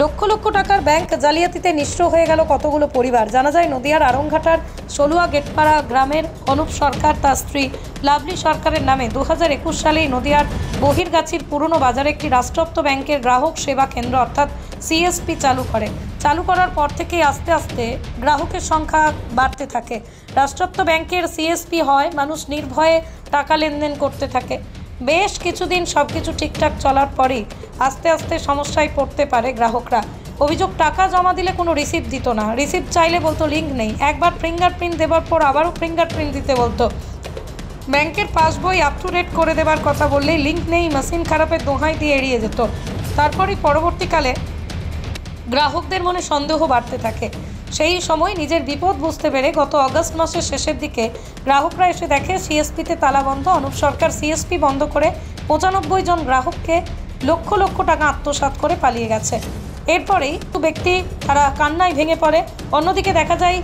লক্ষ লক্ষ টাকার ব্যাংক জালিয়াতিতে নিঃস্ব হয়ে গেল কতগুলো পরিবার। জানা যায় নদিয়ার আরংঘাটার সলুয়া গেটপাড়া গ্রামের অনুপ সরকার তার স্ত্রী লাভলি সরকারের নামে 2021 সালেই নদিয়ার বহিরগাছির পুরনো বাজারে একটি রাষ্ট্রায়ত্ত ব্যাংকের গ্রাহক সেবা কেন্দ্র অর্থাৎ সিএসপি চালু করার পর থেকেই আস্তে আস্তে গ্রাহকের সংখ্যা বাড়তে থাকে। রাষ্ট্রায়ত্ত ব্যাংকের সিএসপি হয় মানুষ নির্ভয়ে টাকা লেনদেন করতে থাকে। বেশ কিছুদিন সবকিছু ঠিকঠাক চলার পরেই আস্তে আস্তে সমস্যায় পড়তে পারে গ্রাহকরা। অভিযোগ, টাকা জমা দিলে কোনো রিসিপ্ট দিত না, রিসিপ্ট চাইলে বলতো লিঙ্ক নেই, একবার ফিঙ্গারপ্রিন্ট দেওয়ার পর আবারও ফিঙ্গারপ্রিন্ট দিতে বলতো, ব্যাংকের পাসবই আপ টু ডেট করে দেওয়ার কথা বললেই লিঙ্ক নেই, মেশিন খারাপের দোহাই দিয়ে এড়িয়ে যেত। তারপরই পরবর্তীকালে গ্রাহকদের মনে সন্দেহ বাড়তে থাকে। সেই সময় নিজের বিপদ বুঝতে পেরে গত অগস্ট মাসের শেষের দিকে গ্রাহকরা এসে দেখে সিএসপিতে তালা বন্ধ। অনুপ সরকার সিএসপি বন্ধ করে 95 জন গ্রাহককে লক্ষ লক্ষ টাকা আত্মসাৎ করে পালিয়ে গেছে। এরপরেই ব্যক্তি তারা কান্নায় ভেঙে পড়ে। অন্যদিকে দেখা যায়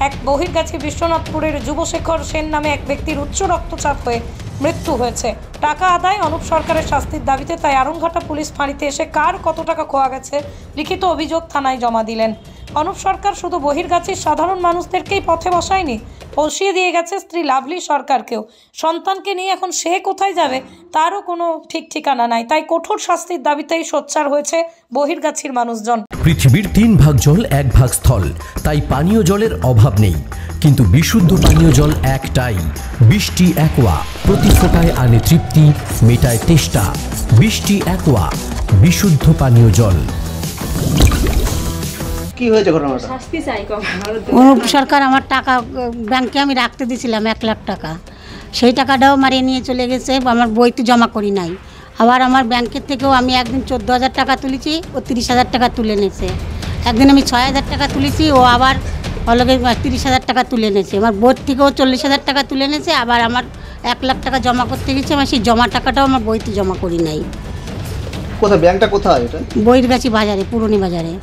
এক বহিরগাছি বিশ্বনাথপুরের যুবশেখর সেন নামে এক ব্যক্তির উচ্চ রক্তচাপ হয়ে মৃত্যু হয়েছে। টাকা আদায় অনুপ সরকারের শাস্তির দাবিতে তাই আরংঘাটা পুলিশ ফাঁড়িতে এসে কার কত টাকা খোয়া গেছে লিখিত অভিযোগ থানায় জমা দিলেন। অনুপ সরকার শুধু বহিরগাছির সাধারণ মানুষদেরকেই পথে বসায়নি, পৌঁছিয়ে দিয়ে গেছে স্ত্রী লাভলি সরকারকেও। সন্তানকে নিয়ে এখন সে কোথায় যাবে তারও কোনো ঠিক ঠিকানা নাই। তাই কঠোর শাস্তির দাবিতেই সোচ্চার হয়েছে বহিরগাছির মানুষজন। পৃথিবীর 3 ভাগ জল 1 ভাগ স্থল, তাই পানীয় জলের অভাব নেই, কিন্তু বিশুদ্ধ পানীয় জল একটাই, বৃষ্টি অ্যাকোয়া। প্রতি ফোঁটায় আনে তৃপ্তি, মেটায় তেষ্টা। বৃষ্টি অ্যাকোয়া, বিশুদ্ধ পানীয় জল। কি হয়েছে ঘটনাটা? অনুপ সরকার আমার টাকা ব্যাংকে আমি রাখতে দিয়েছিলাম 1 লাখ টাকা, সেই টাকাটাও মারিয়ে নিয়ে চলে গেছে। আমার বইতে জমা করি নাই। আবার আমার ব্যাংকের থেকেও আমি একদিন 14,000 টাকা তুলেছি, ও 30,000 টাকা তুলে নিয়েছে। একদিন আমি 6,000 টাকা তুলেছি, ও আবার অলগে 30,000 টাকা তুলে নিয়েছে। আমার বই থেকেও 40,000 টাকা তুলে নিয়েছে। আবার আমার 1 লাখ টাকা জমা করতে গেছে, আমার সেই জমা টাকাটাও আমার বইতে জমা করি নাই। কোথায় ব্যাংকটা কোথায় এটা? বহিরগাছি বাজারে, পুরনি বাজারে।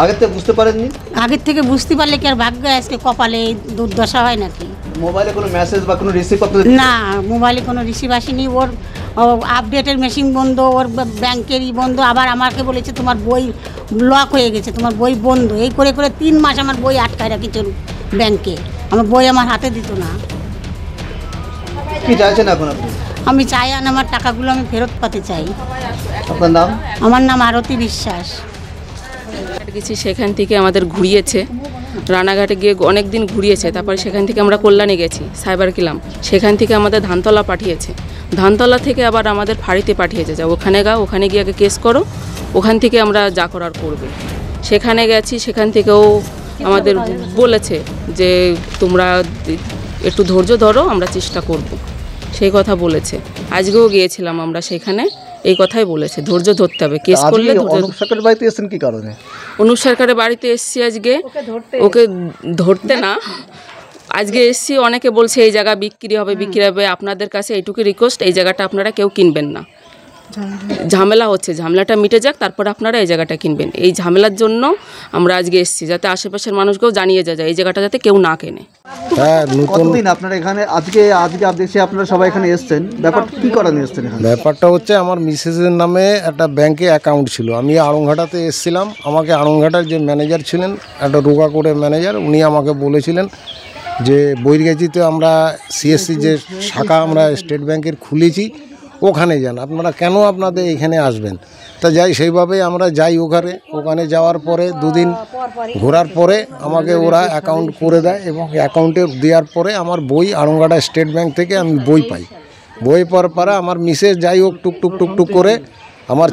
আগের থেকে বুঝতে পারেননি? আগের থেকে বুঝতে পারলে কি আর ভাগ্য আজকে কপালে দুর্দশা হয় নাকি? মোবাইলে কোনো মেসেজ বা কোনো রিসিভ না, মোবাইলে কোনো রিসিভ আসেনি। ওর আপডেটের মেশিন বন্ধ, ওর ব্যাংকেরই বন্ধ। আবার আমাকে বলেছে তোমার বই লক হয়ে গেছে, তোমার বই বন্ধ। এই করে করে 3 মাস আমার বই আটকায় রাখিছে ব্যাংকে। আমার বই আমার হাতে দিত না। কি চাইছেন এখন আপনি? আমি চাই আমার টাকাগুলো আমি ফেরত পেতে চাই। আপনার নাম? আমার নাম আরতি বিশ্বাস। গেছি, সেখান থেকে আমাদের ঘুরিয়েছে, রানাঘাটে গিয়ে অনেক দিন ঘুরিয়েছে। তারপরে সেখান থেকে আমরা কল্যাণে গেছি, সাইবার ক্লাব, সেখান থেকে আমাদের ধানতলা পাঠিয়েছে। ধানতলা থেকে আবার আমাদের ফাঁড়িতে পাঠিয়েছে, যা ওখানে গিয়ে আগে কেস করো, ওখান থেকে আমরা যা করার করবে। সেখানে গেছি, সেখান থেকেও আমাদের বলেছে যে তোমরা একটু ধৈর্য ধরো, আমরা চেষ্টা করব, সেই কথা বলেছে। আজকেও গিয়েছিলাম আমরা, সেখানে এই কথাই বলেছে, ধৈর্য ধরতে হবে, কেস করলে। অনুপ সরকারের বাড়িতে এসেছেন কি কারণে? অনুপ সরকারের বাড়িতে এসছি আজকে, ওকে ধরতে না, আজকে এসছি। অনেকে বলছে এই জায়গা বিক্রি হবে। আপনাদের কাছে এইটুকু রিকোয়েস্ট, এই জায়গাটা আপনারা কেউ কিনবেন না। ঝামেলা হচ্ছে, ঝামেলাটা মিটে যাক, তারপরে আপনারা এই জায়গাটা কিনবেন। এই ঝামেলার জন্য আমরা আজকে এসেছি, যাতে আশেপাশের মানুষকেও জানিয়ে যায় এই জায়গাটা যাতে কেউ না কেনে। হ্যাঁ, কতদিন আপনারা এখানে? আজকে দেখছি আপনারা সবাই এখানে এসেছেন, ব্যাপারটা কি করার নিয়ে এসেছেন? ব্যাপারটা হচ্ছে আমার মিসেসের নামে একটা ব্যাংকে অ্যাকাউন্ট ছিল। আমি আরংঘাটাতে এসেছিলাম, আমাকে আরংঘাটার যে ম্যানেজার ছিলেন, একটা রোগা করে ম্যানেজার, উনি আমাকে বলেছিলেন যে বহিরগাছিতে আমরা সিএসসি যে শাখা আমরা স্টেট ব্যাংকের খুলেছি, ওখানে যান, আপনারা কেন আপনাদের এখানে আসবেন? তা যাই, সেইভাবে আমরা যাই ওখানে যাওয়ার পরে 2 দিন ঘোরার পরে আমাকে ওরা অ্যাকাউন্ট করে দেয়, এবং অ্যাকাউন্টে দেওয়ার পরে আমার বই আরংঘাটা স্টেট ব্যাংক থেকে আমি বই পাই। বই পাওয়ার পরে আমার মিসেস যাই হোক টুকটুক করে আমার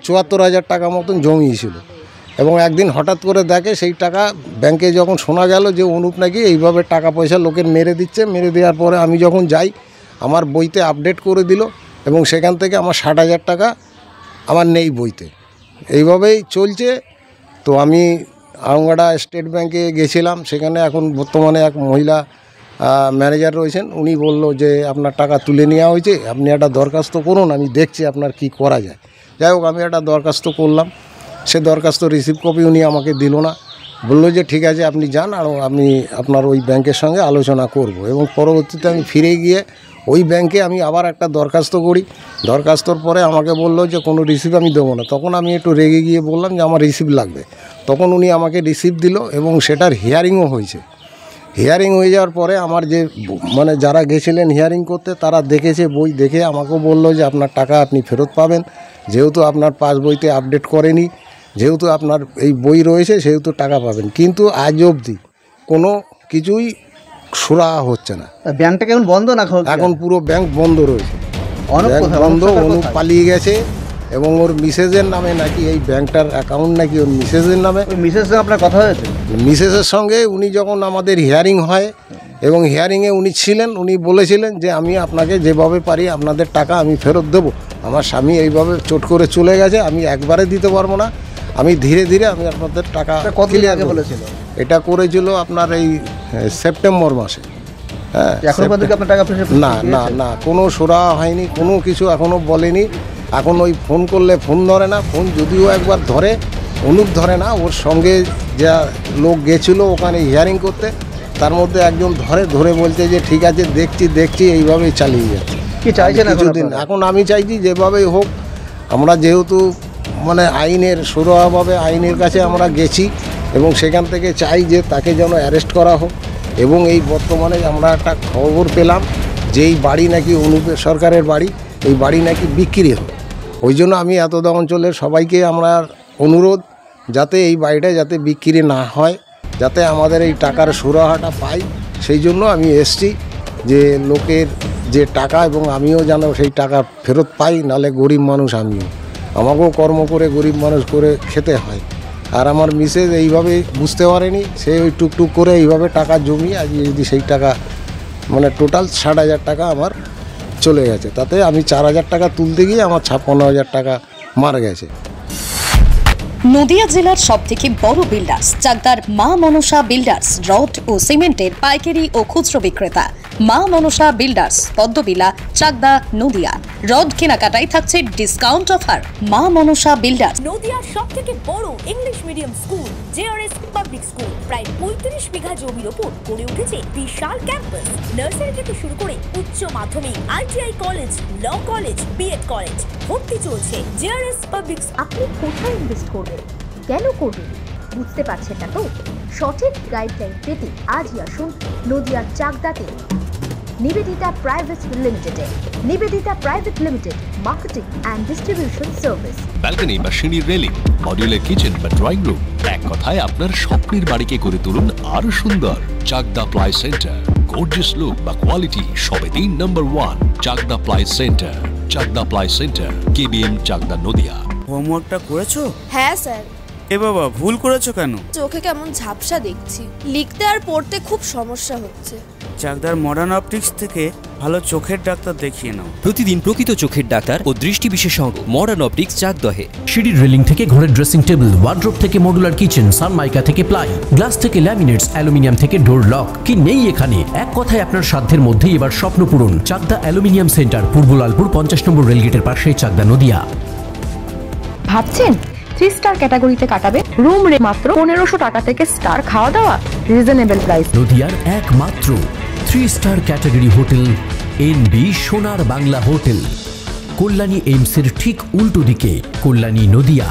74,000 টাকা মতন জমিয়েছিল। এবং একদিন হঠাৎ করে দেখে সেই টাকা ব্যাংকে যখন শোনা গেল যে অনুপ নাকি এইভাবে টাকা পয়সা লোকের মেরে দিচ্ছে। মেরে দেওয়ার পরে আমি যখন যাই, আমার বইতে আপডেট করে দিল, এবং সেখান থেকে আমার 60,000 টাকা আমার নেই বইতে। এইভাবেই চলছে। তো আমি আরংঘাটা স্টেট ব্যাংকে গেছিলাম, সেখানে এখন বর্তমানে এক মহিলা ম্যানেজার রয়েছেন, উনি বলল যে আপনার টাকা তুলে নেওয়া হয়েছে, আপনি একটা দরখাস্ত করুন, আমি দেখছি আপনার কি করা যায়। যাই হোক, আমি একটা দরখাস্ত করলাম। সে দরখাস্ত রিসিভ কপি উনি আমাকে দিল না, বললো যে ঠিক আছে আপনি যান, আর আমি আপনার ওই ব্যাংকের সঙ্গে আলোচনা করব। এবং পরবর্তীতে আমি ফিরে গিয়ে ওই ব্যাংকে আমি আবার একটা দরখাস্ত করি, দরখাস্তর পরে আমাকে বললো যে কোনো রিসিভ আমি দেবো না। তখন আমি একটু রেগে গিয়ে বললাম যে আমার রিসিভ লাগবে। তখন উনি আমাকে রিসিভ দিল এবং সেটার হিয়ারিংও হয়েছে। হিয়ারিং হয়ে যাওয়ার পরে আমার যে মানে যারা গেছিলেন হিয়ারিং করতে তারা দেখেছে, বই দেখে আমাকেও বললো যে আপনার টাকা আপনি ফেরত পাবেন, যেহেতু আপনার পাস বইতে আপডেট করেনি, যেহেতু আপনার এই বই রয়েছে সেহেতু টাকা পাবেন। কিন্তু আজ অবধি কোনো কিছুই সুরাহা হচ্ছে না। ব্যাংকটা কেমন বন্ধ না? এখন পুরো ব্যাংক বন্ধ রয়েছে, অনুপ ব্যাংক কোথায়? বন্ধ। অনুপ সরকার অনুপ কোথায়? পালিয়ে গেছে এবং ওর মিসেজের নামে নাকি এই ব্যাংকটার অ্যাকাউন্ট নাকি ওর মিসেজের নামে। ওই মিসেস সঙ্গে আপনার কথা হয়েছে? মিসেসের সঙ্গে উনি যখন আমাদের হিয়ারিং হয় এবং হিয়ারিংয়ে উনি ছিলেন, উনি বলেছিলেন যে আমি আপনাকে যেভাবে পারি আপনাদের টাকা আমি ফেরত দেবো। আমার স্বামী এইভাবে চোট করে চলে গেছে, আমি একবারে দিতে পারবো না, আমি ধীরে ধীরে আমি আপনাদের টাকা কতদিন clear আগে করব। বলেছিল? এটা করেছিল আপনার এই সেপ্টেম্বর মাসে। হ্যাঁ, এখন পর্যন্ত কি আপনার টাকা ফেরত না না না, কোনো সুরাহা হয়নি, কোনো কিছু এখনও বলেনি। এখন ওই ফোন করলে ফোন ধরে না, ফোন যদিও একবার ধরে অনুপ ধরে না। ওর সঙ্গে যা লোক গেছিলো ওখানে হিয়ারিং করতে, তার মধ্যে একজন ধরে বলছে যে ঠিক আছে দেখছি এইভাবেই চালিয়ে যাচ্ছে। কি চাইছেন এখন কিছুদিন আপনারা? এখন আমি চাইছি যেভাবেই হোক, আমরা যেহেতু মানে আইনের সুরাহাভাবে আইনের কাছে আমরা গেছি এবং সেখান থেকে চাই যে তাকে যেন অ্যারেস্ট করা হোক। এবং এই বর্তমানে আমরা একটা খবর পেলাম যে এই বাড়ি নাকি অনুপের সরকারের বাড়ি, এই বাড়ি নাকি বিক্রি হয়। ওই জন্য আমি এতদা অঞ্চলের সবাইকে আমরা অনুরোধ যাতে এই বাড়িটা যাতে বিক্রি না হয়, যাতে আমাদের এই টাকার সুরাহাটা পাই, সেই জন্য আমি এসছি যে লোকের যে টাকা এবং আমিও যেন সেই টাকা ফেরত পাই, নাহলে গরিব মানুষ আমিও, আমাকেও কর্ম করে গরিব মানুষ করে খেতে হয়। আর আমার মিসেস এইভাবে বুঝতে পারেনি, সে ওই টুকটুক করে এইভাবে টাকা জমিয়ে আজ যদি সেই টাকা মানে টোটাল 60,000 টাকা আমার চলে গেছে। তাতে আমি 4,000 টাকা তুলতে গিয়ে আমার 56,000 টাকা মারা গেছে। নদিয়া জেলার সবথেকে বড় বিল্ডার্স চাকদার মা মনসা বিল্ডার্স রড ও সিমেন্টের পাইকারি ও খুচরো বিক্রেতা। মা মনসা বিল্ডার্স, পদ্মবিলা, চাকদা, নদিয়া। রড কেনাকাটায় থাকছে ডিসকাউন্ট অফার। মা মনসা বিল্ডার্স। নদিয়ার সবথেকে বড় English medium school JRS public school প্রায় 35 বিঘা জমির ওপর গড়ে উঠেছে বিশাল ক্যাম্পাস। নার্সারি থেকে শুরু করে উচ্চ মাধ্যমিক, ITI college, law college, BEd college ভর্তি চলছে। JRS public. আপনি কোথায় ইনভেস্ট করবেন, কেন করবেন বুঝতে পারছেন না তো? সঠিক গাইডলাইন পেতে আজই আসুন নদিয়ার চাকদাতে নিবেদিতা প্রাইভেট লিমিটেডে। Nivedita private limited, marketing and distribution service. Balcony বা সিঁড়ির রেলিং, মডিউলার কিচেন বা ড্রয়িং রুম, এক কথায় আপনার স্বপ্নের বাড়িকে করে তুলুন আরো সুন্দর। Chakdah ply centre, gorgeous look বা কোয়ালিটি সবে 3 number 1 Chakdah ply centre. Chakdah ply centre, KBM, Chakdah, Nadia. হোমওয়ার্কটা করেছো? হ্যাঁ স্যার। এ বাবা, ভুল করেছো কেন? চোখে কেমন ঝাপসা দেখছি, লিখতে আর পড়তে খুব সমস্যা হচ্ছে। চাকদার মডার্ন অপটিক্স থেকে ভালো চোখের ডাক্তার দেখিয়ে নাও। প্রতিদিন প্রকৃত চোখের ডাক্তার ও দৃষ্টি বিশেষজ্ঞ মডার্ন অপটিক্স চাকদহে। সিঁড়ির রেলিং থেকে ঘরের ড্রেসিং টেবিল, ওয়ার্ড্রোব থেকে মডুলার কিচেন, সানমাইকা থেকে প্লাই, গ্লাস থেকে ল্যামিনেটস, অ্যালুমিনিয়াম থেকে ডোর লক, কি নেই এখানে? এক কথায় আপনার সাধ্যের মধ্যেই এবার স্বপ্ন পূরণ। চাকদা অ্যালুমিনিয়াম সেন্টার, পূর্ব লালপুর 50 নম্বর রেলগেটের পাশে, চাকদা, নদিয়া। ভাবছেন 3 স্টার ক্যাটাগরিতে কাটাবে? রুম রে মাত্র 1500 টাকা থেকে স্টার, খাওয়া দাওয়া রিজনেবল প্রাইস। নদিয়ার একমাত্র 3 স্টার ক্যাটাগরি হোটেল এনবি সোনার বাংলা হোটেল, কল্যাণী এইমসের ঠিক উল্টো দিকে, কল্যাণী, নদিয়া।